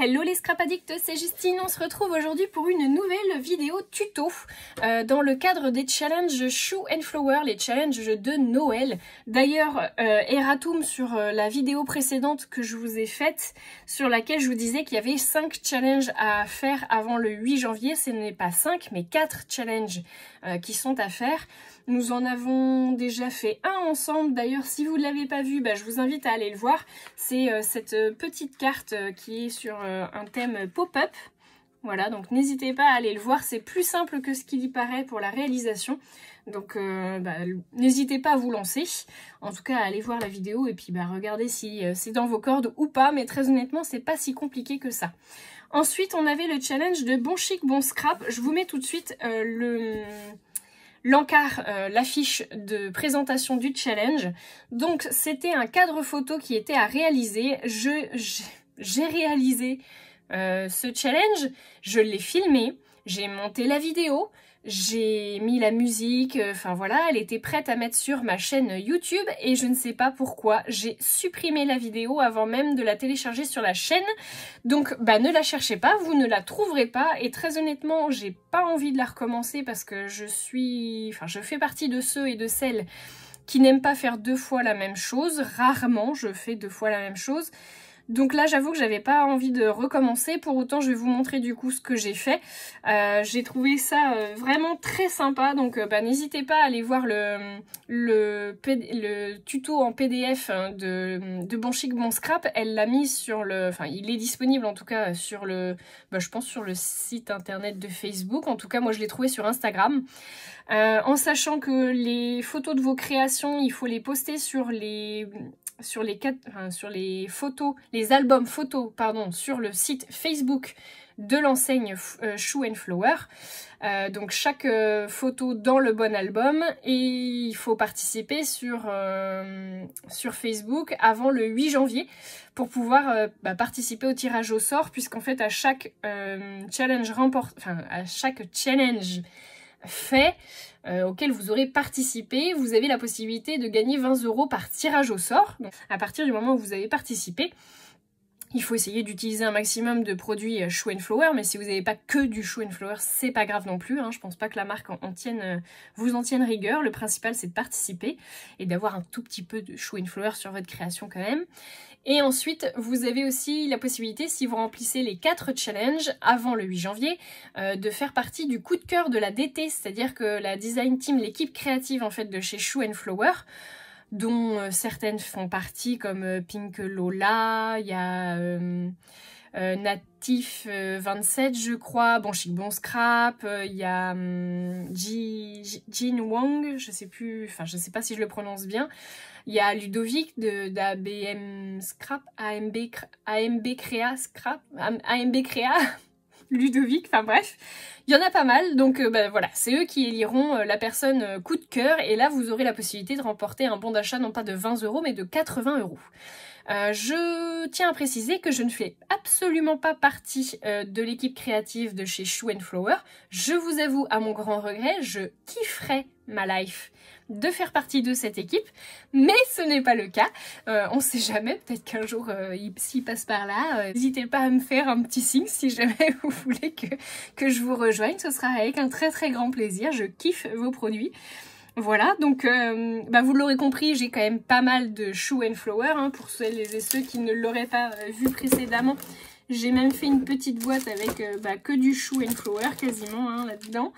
Hello les scrap addicts, c'est Justine, on se retrouve aujourd'hui pour une nouvelle vidéo tuto dans le cadre des challenges Shoe and Flower, les challenges de Noël. D'ailleurs, erratum sur la vidéo précédente que je vous ai faite, sur laquelle je vous disais qu'il y avait 5 challenges à faire avant le 8 janvier, ce n'est pas 5 mais 4 challenges qui sont à faire. Nous en avons déjà fait un ensemble, d'ailleurs si vous ne l'avez pas vu, je vous invite à aller le voir. C'est cette petite carte qui est sur un thème pop-up. Voilà, donc n'hésitez pas à aller le voir, c'est plus simple que ce qu'il y paraît pour la réalisation. Donc n'hésitez pas à vous lancer, en tout cas à aller voir la vidéo et puis regardez si c'est dans vos cordes ou pas, mais très honnêtement c'est pas si compliqué que ça. Ensuite on avait le challenge de Bon Chic Bon Scrap, je vous mets tout de suite l'encart, l'affiche de présentation du challenge. Donc c'était un cadre photo qui était à réaliser. J'ai réalisé ce challenge, je l'ai filmé, j'ai monté la vidéo, j'ai mis la musique, enfin voilà, elle était prête à mettre sur ma chaîne YouTube et je ne sais pas pourquoi, j'ai supprimé la vidéo avant même de la télécharger sur la chaîne. Donc ne la cherchez pas, vous ne la trouverez pas et très honnêtement, j'ai pas envie de la recommencer parce que je fais partie de ceux et de celles qui n'aiment pas faire deux fois la même chose. Rarement je fais deux fois la même chose. Donc là, j'avoue que j'avais pas envie de recommencer. Pour autant, je vais vous montrer du coup ce que j'ai fait. J'ai trouvé ça vraiment très sympa. Donc n'hésitez pas à aller voir le tuto en PDF de Bon Chic Bon Scrap. Elle l'a mis sur le... Enfin, il est disponible en tout cas sur le... je pense sur le site internet de Facebook. En tout cas, moi je l'ai trouvé sur Instagram. En sachant que les photos de vos créations, il faut les poster sur les photos, les albums photos, pardon, sur le site Facebook de l'enseigne Shoe and Flower. Donc chaque photo dans le bon album et il faut participer sur Facebook avant le 8 janvier pour pouvoir participer au tirage au sort, puisqu'en fait à chaque challenge fait auquel vous aurez participé, vous avez la possibilité de gagner 20 € par tirage au sort. Donc, à partir du moment où vous avez participé, il faut essayer d'utiliser un maximum de produits Shoe and Flower, mais si vous n'avez pas que du Shoe and Flower, c'est pas grave non plus. Je pense pas que la marque vous en tienne rigueur. Le principal, c'est de participer et d'avoir un tout petit peu de Shoe and Flower sur votre création quand même. Et ensuite, vous avez aussi la possibilité, si vous remplissez les 4 challenges avant le 8 janvier, de faire partie du coup de cœur de la DT, c'est-à-dire que la design team, l'équipe créative en fait de chez Shoe and Flower, dont certaines font partie comme Pink Lola, il y a Natif 27 je crois, Bon Chic Bon Scrap, il y a Jin Wang, je sais pas si je le prononce bien, il y a Ludovic d'ABM Scrap, AMB Créa Scrap, AMB Créa, Ludovic, enfin bref, il y en a pas mal, donc voilà, c'est eux qui éliront la personne coup de cœur, et là vous aurez la possibilité de remporter un bon d'achat non pas de 20 € mais de 80 €. Je tiens à préciser que je ne fais absolument pas partie de l'équipe créative de chez Shoe and Flower. Je vous avoue, à mon grand regret, je kifferais ma life de faire partie de cette équipe, mais ce n'est pas le cas. On sait jamais, peut-être qu'un jour s'il passe par là, n'hésitez pas à me faire un petit signe si jamais vous voulez que je vous rejoigne, ce sera avec un très très grand plaisir, je kiffe vos produits. Voilà, donc vous l'aurez compris, j'ai quand même pas mal de Shoe and Flower, pour celles et ceux qui ne l'auraient pas vu précédemment. J'ai même fait une petite boîte avec que du Shoe and Flower quasiment là-dedans.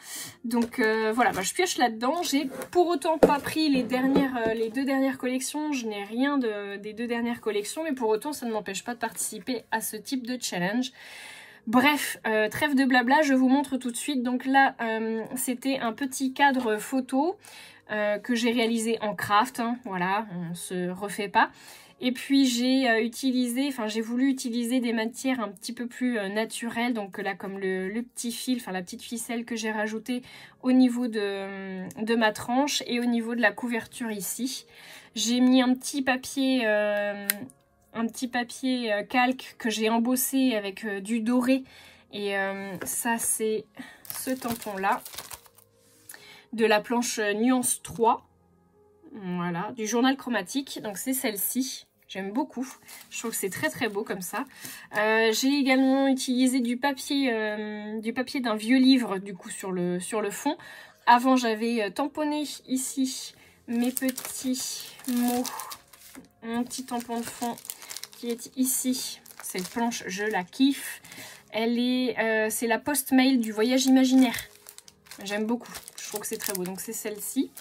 Donc voilà, je pioche là-dedans. J'ai pour autant pas pris les 2 dernières collections. Je n'ai rien des 2 dernières collections, mais pour autant ça ne m'empêche pas de participer à ce type de challenge. Bref, trêve de blabla, je vous montre tout de suite. Donc là, c'était un petit cadre photo que j'ai réalisé en craft. Voilà, on se refait pas. Et puis j'ai voulu utiliser des matières un petit peu plus naturelles. Donc là, comme le petit fil, la petite ficelle que j'ai rajoutée au niveau de ma tranche et au niveau de la couverture ici. J'ai mis un petit papier calque que j'ai embossé avec du doré. Et ça, c'est ce tampon-là de la planche Nuance 3. Voilà, du journal chromatique. Donc c'est celle-ci. J'aime beaucoup. Je trouve que c'est très très beau comme ça. J'ai également utilisé du papier d'un vieux livre du coup sur le fond. Avant j'avais tamponné ici mes petits mots. Mon petit tampon de fond qui est ici. Cette planche, je la kiffe. C'est la post-mail du voyage imaginaire. J'aime beaucoup. Je trouve que c'est très beau. Donc c'est celle-ci.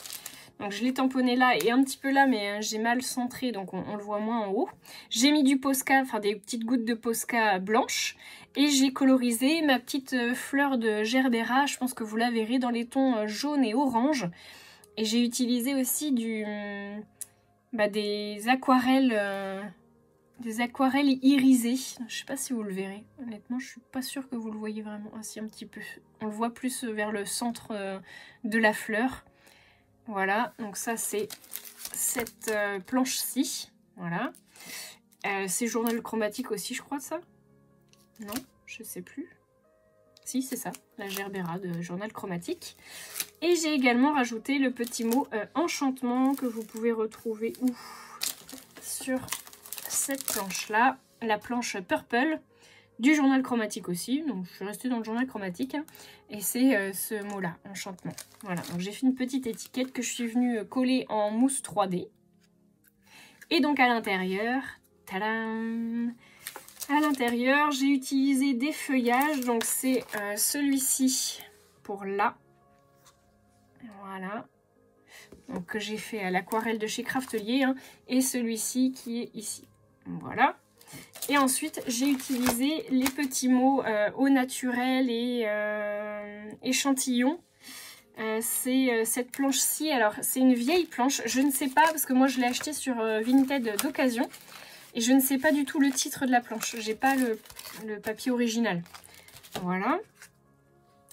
Donc je l'ai tamponnée là et un petit peu là, mais j'ai mal centré, donc on le voit moins en haut. J'ai mis du Posca, enfin des petites gouttes de Posca blanche. Et j'ai colorisé ma petite fleur de gerbera. Je pense que vous la verrez dans les tons jaune et orange. Et j'ai utilisé aussi des aquarelles irisées. Je sais pas si vous le verrez. Honnêtement, je suis pas sûre que vous le voyez vraiment. Ah si, un petit peu. On le voit plus vers le centre de la fleur. Voilà, donc ça c'est cette planche-ci. Voilà. C'est journal chromatique aussi, je crois, ça. Non, je sais plus. Si, c'est ça, la gerbera de journal chromatique. Et j'ai également rajouté le petit mot enchantement que vous pouvez retrouver où sur cette planche-là, la planche purple du journal chromatique aussi. Donc je suis restée dans le journal chromatique. Hein, et c'est ce mot-là, enchantement. Voilà, donc j'ai fait une petite étiquette que je suis venue coller en mousse 3D. Et donc à l'intérieur, tadam! À l'intérieur, j'ai utilisé des feuillages. Donc c'est celui-ci pour là. Voilà. Donc que j'ai fait à l'aquarelle de chez Craftelier. Hein, et celui-ci qui est ici. Voilà. Et ensuite, j'ai utilisé les petits mots au naturel et échantillon. C'est cette planche-ci. Alors, c'est une vieille planche. Je ne sais pas, parce que moi, je l'ai achetée sur Vinted d'occasion. Et je ne sais pas du tout le titre de la planche. J'ai pas le papier original. Voilà.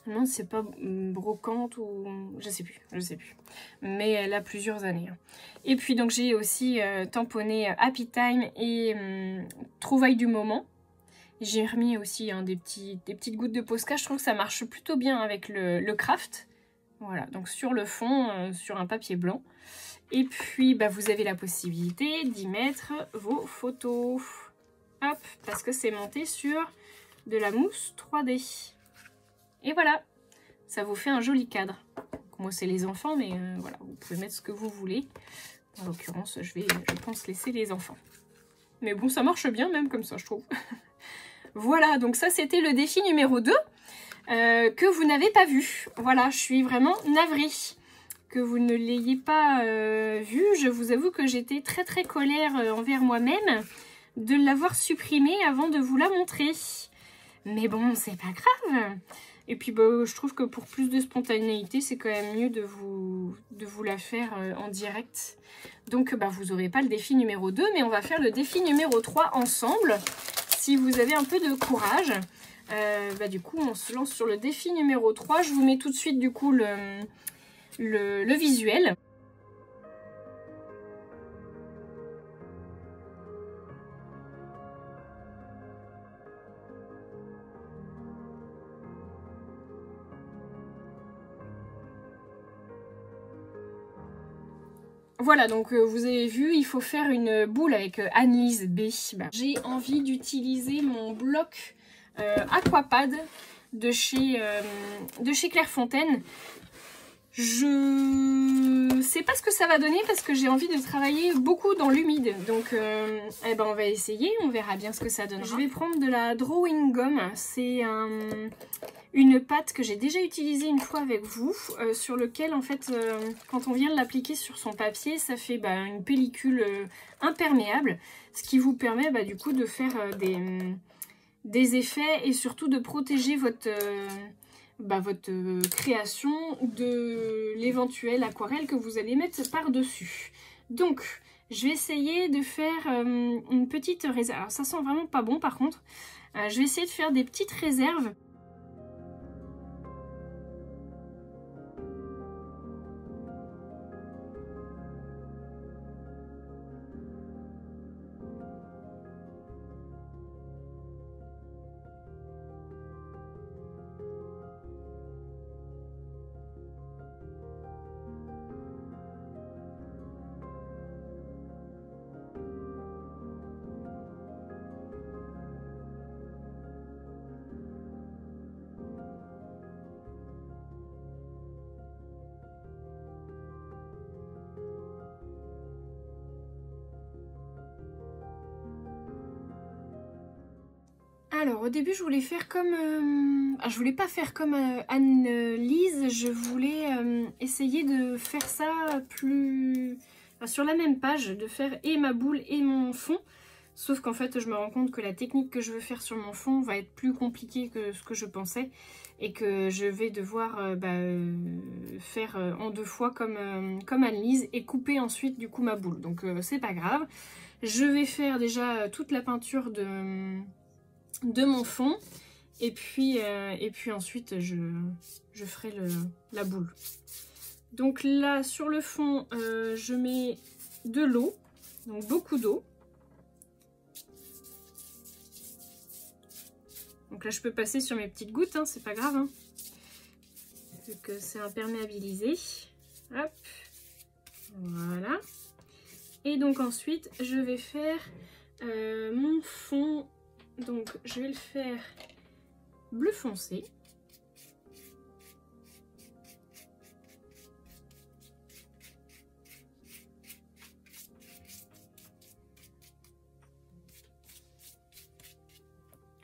Non, c'est pas brocante ou... Je sais plus. Mais elle a plusieurs années. Et puis, donc, j'ai aussi tamponné Happy Time et Trouvailles du moment. J'ai remis aussi des petites gouttes de Posca. Je trouve que ça marche plutôt bien avec le craft. Voilà, donc sur le fond, sur un papier blanc. Et puis, vous avez la possibilité d'y mettre vos photos. Hop, parce que c'est monté sur de la mousse 3D. Et voilà, ça vous fait un joli cadre. Donc, moi, c'est les enfants, mais voilà, vous pouvez mettre ce que vous voulez. En l'occurrence, je pense, laisser les enfants. Mais bon, ça marche bien même comme ça, je trouve. Voilà, donc ça, c'était le défi numéro 2 que vous n'avez pas vu. Voilà, je suis vraiment navrée que vous ne l'ayez pas vu. Je vous avoue que j'étais très très colère envers moi-même de l'avoir supprimé avant de vous la montrer. Mais bon, c'est pas grave. Et puis je trouve que pour plus de spontanéité, c'est quand même mieux de vous la faire en direct. Donc vous n'aurez pas le défi numéro 2, mais on va faire le défi numéro 3 ensemble. Si vous avez un peu de courage, du coup on se lance sur le défi numéro 3. Je vous mets tout de suite du coup le visuel. Voilà, donc vous avez vu, il faut faire une boule avec Annelise B. J'ai envie d'utiliser mon bloc Aquapad de chez Clairefontaine. Je sais pas ce que ça va donner parce que j'ai envie de travailler beaucoup dans l'humide. Donc on va essayer, on verra bien ce que ça donnera. Je vais prendre de la Drawing Gum. C'est une pâte que j'ai déjà utilisée une fois avec vous, sur lequel en fait quand on vient de l'appliquer sur son papier, ça fait une pellicule imperméable, ce qui vous permet du coup de faire des effets et surtout de protéger votre création de l'éventuelle aquarelle que vous allez mettre par-dessus. Donc, je vais essayer de faire une petite réserve. Alors, ça sent vraiment pas bon par contre. Je vais essayer de faire des petites réserves. Alors au début je voulais faire comme... je voulais pas faire comme Anne-Lise, je voulais essayer de faire ça plus... Enfin, sur la même page, de faire et ma boule et mon fond. Sauf qu'en fait je me rends compte que la technique que je veux faire sur mon fond va être plus compliquée que ce que je pensais. Et que je vais devoir faire en 2 fois comme Anne-Lise et couper ensuite du coup ma boule. Donc c'est pas grave. Je vais faire déjà toute la peinture de mon fond et puis ensuite je ferai la boule. Donc là sur le fond je mets de l'eau, donc beaucoup d'eau. Donc là je peux passer sur mes petites gouttes, hein, c'est pas grave, hein, vu que c'est imperméabilisé. Hop, voilà. Et donc ensuite je vais faire mon fond. Donc je vais le faire bleu foncé.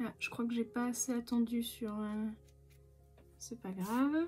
Ah, je crois que j'ai pas assez attendu sur... C'est pas grave.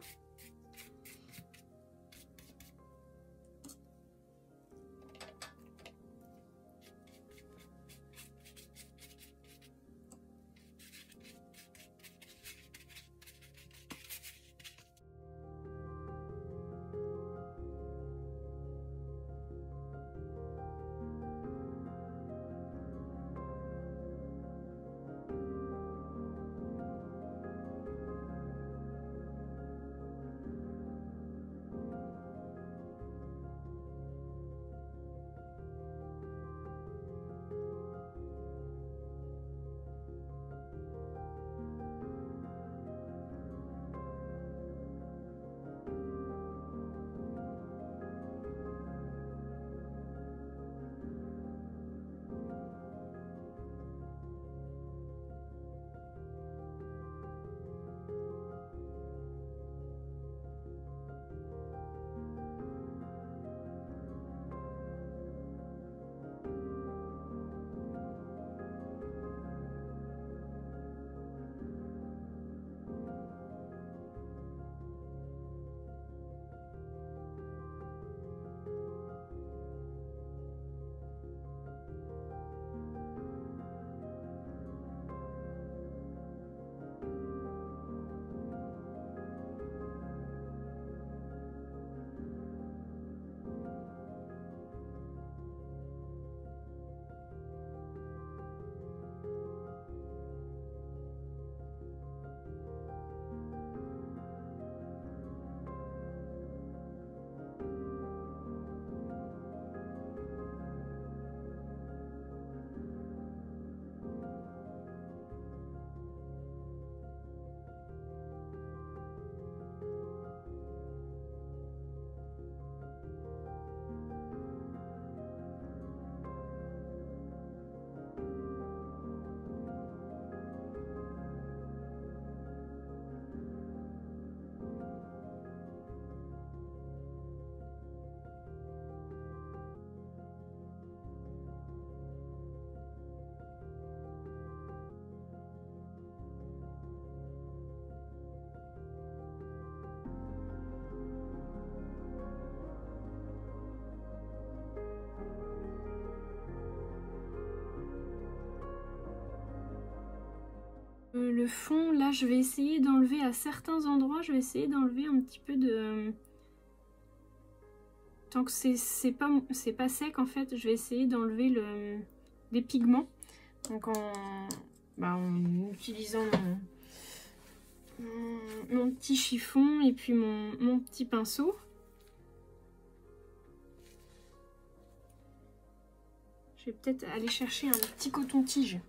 Le fond, là, je vais essayer d'enlever à certains endroits, je vais essayer d'enlever un petit peu de... Tant que c'est pas sec, en fait, je vais essayer d'enlever les pigments. Donc en utilisant mon petit chiffon et puis mon petit pinceau. Je vais peut-être aller chercher un petit coton-tige.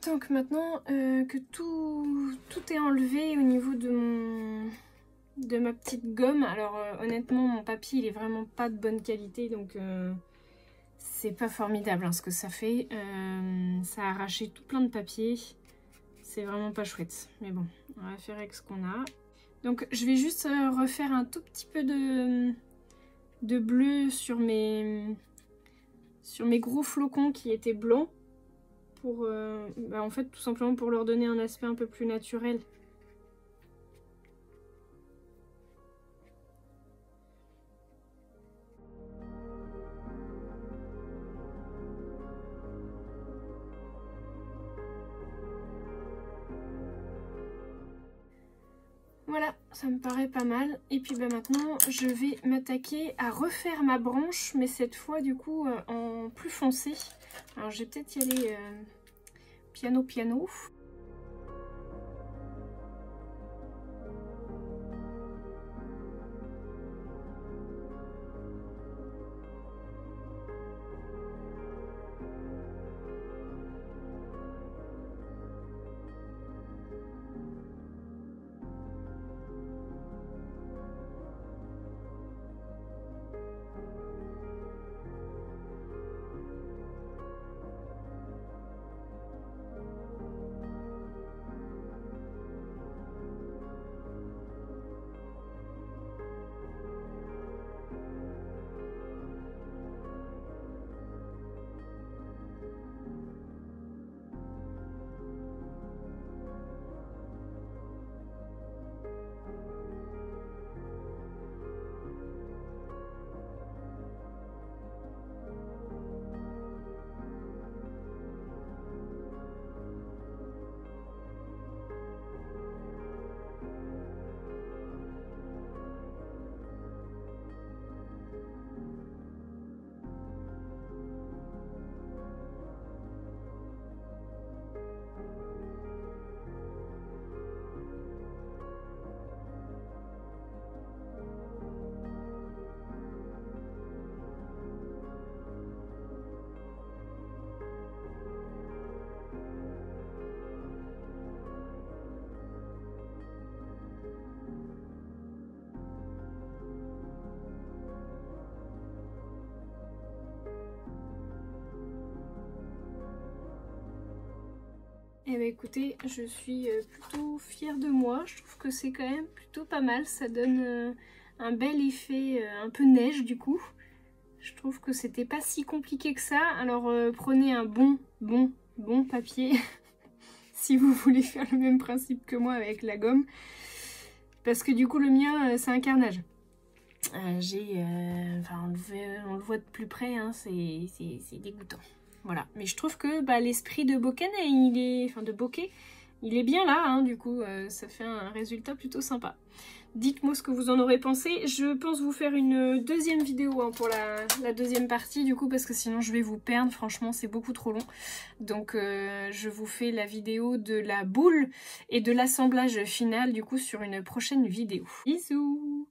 Donc maintenant que tout est enlevé au niveau de ma petite gomme, alors honnêtement mon papier il est vraiment pas de bonne qualité, donc c'est pas formidable hein, ce que ça fait. Ça a arraché tout plein de papier, c'est vraiment pas chouette, mais bon on va faire avec ce qu'on a. Donc je vais juste refaire un tout petit peu de bleu sur mes gros flocons qui étaient blancs, pour en fait tout simplement pour leur donner un aspect un peu plus naturel. Voilà, ça me paraît pas mal. Et puis maintenant, je vais m'attaquer à refaire ma branche, mais cette fois du coup en plus foncé. Alors je vais peut-être y aller piano piano. Eh bien écoutez, je suis plutôt fière de moi, je trouve que c'est quand même plutôt pas mal, ça donne un bel effet un peu neige du coup. Je trouve que c'était pas si compliqué que ça, alors prenez un bon papier si vous voulez faire le même principe que moi avec la gomme, parce que du coup le mien c'est un carnage. Enfin on le voit de plus près, hein, c'est dégoûtant. Voilà, mais je trouve que l'esprit de Boken, il est bien là, hein, du coup, ça fait un résultat plutôt sympa. Dites-moi ce que vous en aurez pensé. Je pense vous faire une deuxième vidéo hein, pour la deuxième partie, du coup, parce que sinon je vais vous perdre, franchement, c'est beaucoup trop long. Donc, je vous fais la vidéo de la boule et de l'assemblage final, du coup, sur une prochaine vidéo. Bisous!